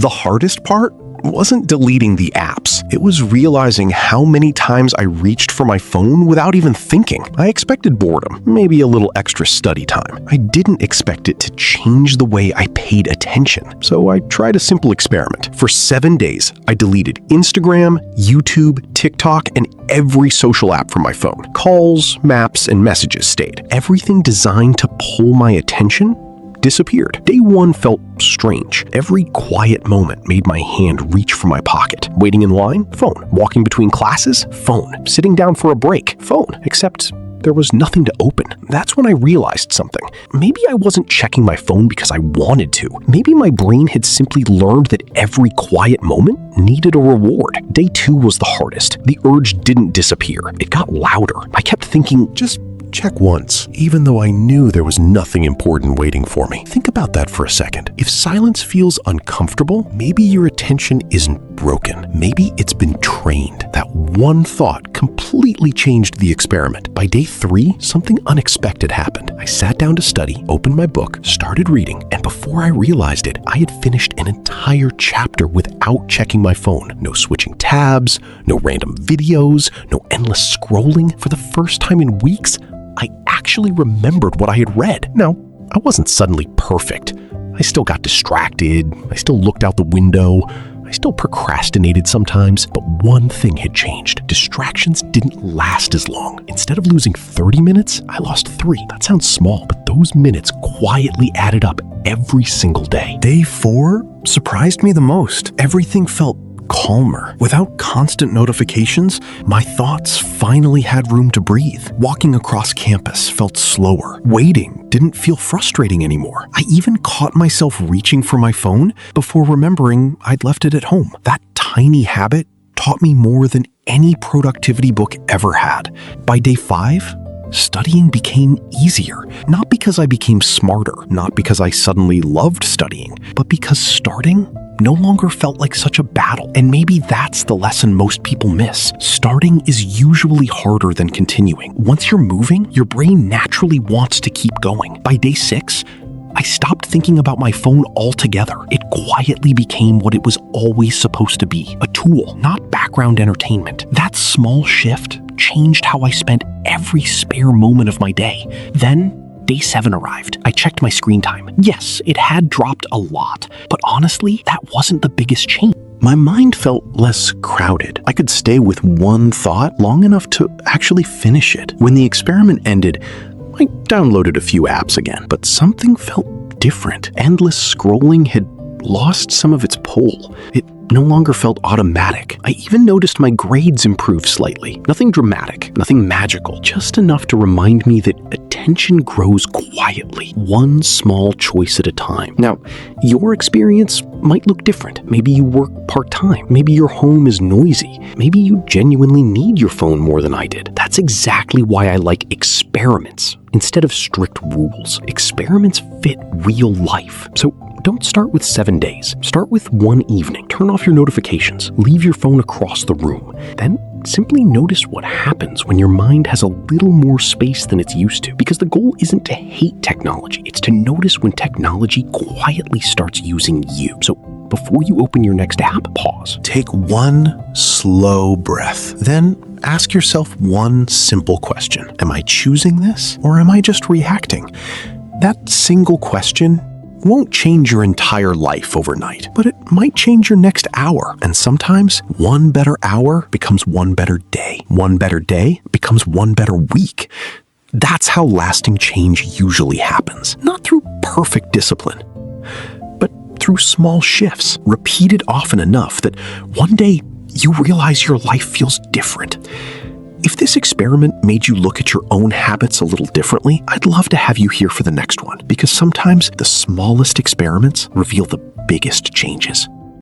The hardest part wasn't deleting the apps. It was realizing how many times I reached for my phone without even thinking. I expected boredom, maybe a little extra study time. I didn't expect it to change the way I paid attention. So I tried a simple experiment. For 7 days, I deleted Instagram, YouTube, TikTok, and every social app from my phone. Calls, maps, and messages stayed. Everything designed to pull my attention disappeared. Day 1 felt strange. Every quiet moment made my hand reach for my pocket. Waiting in line? Phone. Walking between classes? Phone. Sitting down for a break? Phone. Except there was nothing to open. That's when I realized something. Maybe I wasn't checking my phone because I wanted to. Maybe my brain had simply learned that every quiet moment needed a reward. Day 2 was the hardest. The urge didn't disappear. It got louder. I kept thinking, just check once, even though I knew there was nothing important waiting for me. Think about that for a second. If silence feels uncomfortable, maybe your attention isn't broken. Maybe it's been trained. That one thought completely changed the experiment. By day 3, something unexpected happened. I sat down to study, opened my book, started reading, and before I realized it, I had finished an entire chapter without checking my phone. No switching tabs, no random videos, no endless scrolling. For the first time in weeks, I actually remembered what I had read. Now, I wasn't suddenly perfect. I still got distracted. I still looked out the window. I still procrastinated sometimes. But one thing had changed. Distractions didn't last as long. Instead of losing 30 minutes, I lost 3. That sounds small, but those minutes quietly added up every single day. Day 4 surprised me the most. Everything felt calmer. Without constant notifications, my thoughts finally had room to breathe. Walking across campus felt slower. Waiting didn't feel frustrating anymore. I even caught myself reaching for my phone before remembering I'd left it at home. That tiny habit taught me more than any productivity book ever had. By day 5, studying became easier. Not because I became smarter, not because I suddenly loved studying, but because starting no longer felt like such a battle. And maybe that's the lesson most people miss. Starting is usually harder than continuing. Once you're moving, your brain naturally wants to keep going. By day 6, I stopped thinking about my phone altogether. It quietly became what it was always supposed to be, a tool, not background entertainment. That small shift changed how I spent every spare moment of my day. Then, day 7 arrived. I checked my screen time. Yes, it had dropped a lot, but honestly, that wasn't the biggest change. My mind felt less crowded. I could stay with one thought long enough to actually finish it. When the experiment ended, I downloaded a few apps again, but something felt different. Endless scrolling had lost some of its pull. It no longer felt automatic. I even noticed my grades improved slightly. Nothing dramatic, nothing magical, just enough to remind me that attention grows quietly, one small choice at a time. Now, your experience might look different. Maybe you work part-time. Maybe your home is noisy. Maybe you genuinely need your phone more than I did. That's exactly why I like experiments instead of strict rules. Experiments fit real life. So don't start with 7 days. Start with one evening. Turn off your notifications. Leave your phone across the room. Then simply notice what happens when your mind has a little more space than it's used to. Because the goal isn't to hate technology. It's to notice when technology quietly starts using you. So before you open your next app, pause. Take one slow breath. Then ask yourself one simple question. Am I choosing this or am I just reacting? That single question won't change your entire life overnight, but it might change your next hour. And sometimes one better hour becomes one better day. One better day becomes one better week. That's how lasting change usually happens. Not through perfect discipline, but through small shifts, repeated often enough that one day you realize your life feels different. If this experiment made you look at your own habits a little differently, I'd love to have you here for the next one, because sometimes the smallest experiments reveal the biggest changes.